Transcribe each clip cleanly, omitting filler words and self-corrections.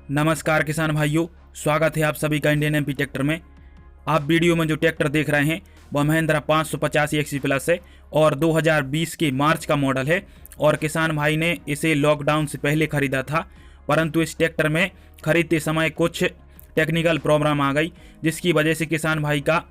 नमस्कार किसान भाइयों, स्वागत है आप सभी का इंडियन एमपी ट्रैक्टर में। आप वीडियो में जो ट्रैक्टर देख रहे हैं वह महिंद्रा 585 एक्सी प्लस है और 2020 के मार्च का मॉडल है। और किसान भाई ने इसे लॉकडाउन से पहले खरीदा था, परंतु इस ट्रैक्टर में खरीदते समय कुछ टेक्निकल प्रॉब्लम आ गई, जिसकी वजह से किसान भाई का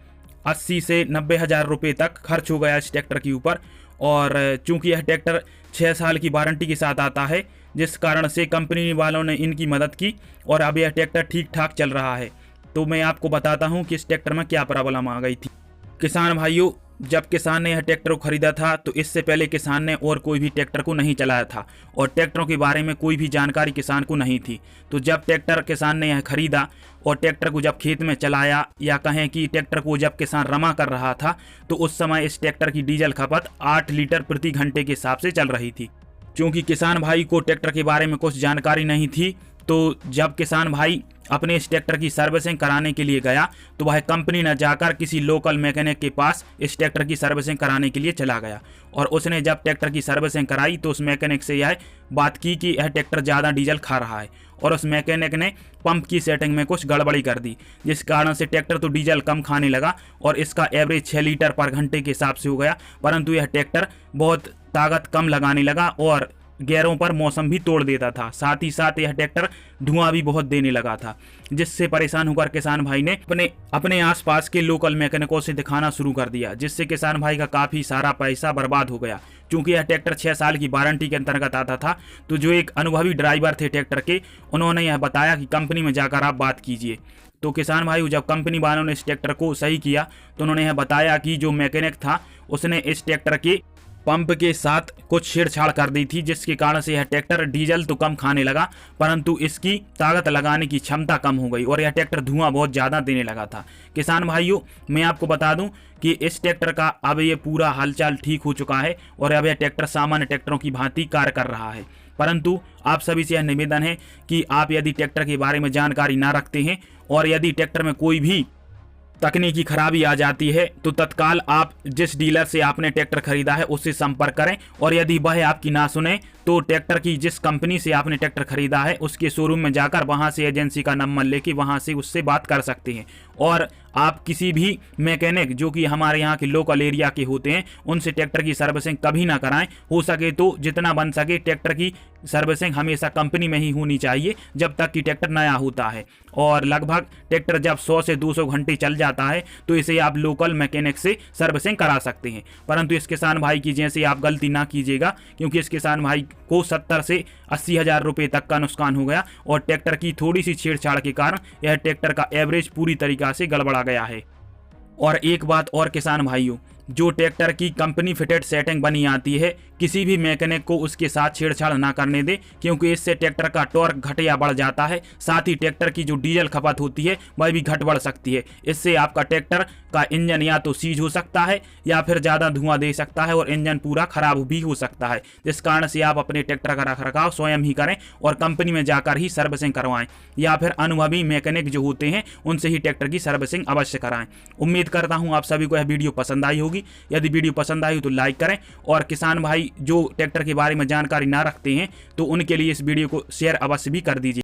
80 से 90 हज़ार रुपये तक खर्च हो गया इस ट्रैक्टर के ऊपर। और चूंकि यह ट्रैक्टर 6 साल की वारंटी के साथ आता है, जिस कारण से कंपनी वालों ने इनकी मदद की और अब यह ट्रैक्टर ठीक ठाक चल रहा है। तो मैं आपको बताता हूं कि इस ट्रैक्टर में क्या प्रॉब्लम आ गई थी। किसान भाइयों, जब किसान ने यह ट्रैक्टर को खरीदा था तो इससे पहले किसान ने और कोई भी ट्रैक्टर को नहीं चलाया था और ट्रैक्टरों के बारे में कोई भी जानकारी किसान को नहीं थी। तो जब ट्रैक्टर किसान ने यह खरीदा और ट्रैक्टर को जब खेत में चलाया, या कहें कि ट्रैक्टर को जब किसान रमा कर रहा था, तो उस समय इस ट्रैक्टर की डीजल खपत 8 लीटर प्रति घंटे के हिसाब से चल रही थी। क्योंकि किसान भाई को ट्रैक्टर के बारे में कुछ जानकारी नहीं थी, तो जब किसान भाई अपने इस ट्रैक्टर की सर्विसिंग कराने के लिए गया तो वह कंपनी न जाकर किसी लोकल मैकेनिक के पास इस ट्रैक्टर की सर्विसिंग कराने के लिए चला गया। और उसने जब ट्रैक्टर की सर्विसिंग कराई तो उस मैकेनिक से यह बात की कि यह ट्रैक्टर ज़्यादा डीजल खा रहा है, और उस मैकेनिक ने पंप की सेटिंग में कुछ गड़बड़ी कर दी, जिस कारण से ट्रैक्टर तो डीजल कम खाने लगा और इसका एवरेज 6 लीटर पर घंटे के हिसाब से हो गया। परंतु यह ट्रैक्टर बहुत ताकत कम लगाने लगा और गेयरों पर मौसम भी तोड़ देता था। साथ ही साथ यह ट्रैक्टर धुआं भी बहुत देने लगा था, जिससे परेशान होकर किसान भाई ने अपने आसपास के लोकल मैकेनिकों से दिखाना शुरू कर दिया, जिससे किसान भाई का काफ़ी सारा पैसा बर्बाद हो गया। क्योंकि यह ट्रैक्टर 6 साल की वारंटी के अंतर्गत आता था, तो जो एक अनुभवी ड्राइवर थे ट्रैक्टर के, उन्होंने यह बताया कि कंपनी में जाकर आप बात कीजिए। तो किसान भाई जब कंपनी वालों ने इस ट्रैक्टर को सही किया तो उन्होंने यह बताया कि जो मैकेनिक था उसने इस ट्रैक्टर के पंप के साथ कुछ छेड़छाड़ कर दी थी, जिसके कारण से यह ट्रैक्टर डीजल तो कम खाने लगा, परंतु इसकी ताकत लगाने की क्षमता कम हो गई और यह ट्रैक्टर धुआं बहुत ज़्यादा देने लगा था। किसान भाइयों, मैं आपको बता दूं कि इस ट्रैक्टर का अब ये पूरा हालचाल ठीक हो चुका है और अब यह ट्रैक्टर सामान्य ट्रैक्टरों की भांति कार्य कर रहा है। परंतु आप सभी से यह निवेदन है कि आप यदि ट्रैक्टर के बारे में जानकारी ना रखते हैं और यदि ट्रैक्टर में कोई भी तकनीकी खराबी आ जाती है तो तत्काल आप जिस डीलर से आपने ट्रैक्टर खरीदा है उससे संपर्क करें, और यदि वह आपकी ना सुने तो ट्रैक्टर की जिस कंपनी से आपने ट्रैक्टर खरीदा है उसके शोरूम में जाकर वहां से एजेंसी का नंबर लेके वहां से उससे बात कर सकते हैं। और आप किसी भी मैकेनिक जो कि हमारे यहाँ के लोकल एरिया के होते हैं उनसे ट्रैक्टर की सर्विसिंग कभी ना कराएं। हो सके तो जितना बन सके ट्रैक्टर की सर्विसिंग हमेशा कंपनी में ही होनी चाहिए जब तक कि ट्रैक्टर नया होता है। और लगभग ट्रैक्टर जब 100 से 200 घंटे चल जाता है तो इसे आप लोकल मैकेनिक से सर्विसिंग करा सकते हैं। परंतु इस किसान भाई की जैसे आप गलती ना कीजिएगा, क्योंकि इस किसान भाई को 70 से 80 हज़ार रुपये तक का नुकसान हो गया और ट्रैक्टर की थोड़ी सी छेड़छाड़ के कारण यह ट्रैक्टर का एवरेज पूरी तरीक़ा से गड़बड़ा गया है। और एक बात और किसान भाइयों, जो ट्रैक्टर की कंपनी फिटेड सेटिंग बनी आती है, किसी भी मैकेनिक को उसके साथ छेड़छाड़ ना करने दे, क्योंकि इससे ट्रैक्टर का टॉर्क घट या बढ़ जाता है। साथ ही ट्रैक्टर की जो डीजल खपत होती है वह भी घट बढ़ सकती है। इससे आपका ट्रैक्टर का इंजन या तो सीज हो सकता है या फिर ज़्यादा धुआं दे सकता है और इंजन पूरा खराब भी हो सकता है, जिस कारण से आप अपने ट्रैक्टर का रखरखाव स्वयं ही करें और कंपनी में जाकर ही सर्विसिंग करवाएं, या फिर अनुभवी मैकेनिक जो होते हैं उनसे ही ट्रैक्टर की सर्विसिंग अवश्य कराएं। उम्मीद करता हूँ आप सभी को यह वीडियो पसंद आई होगी। यदि वीडियो पसंद आई हो तो लाइक करें, और किसान भाई जो ट्रैक्टर के बारे में जानकारी ना रखते हैं तो उनके लिए इस वीडियो को शेयर अवश्य भी कर दीजिए।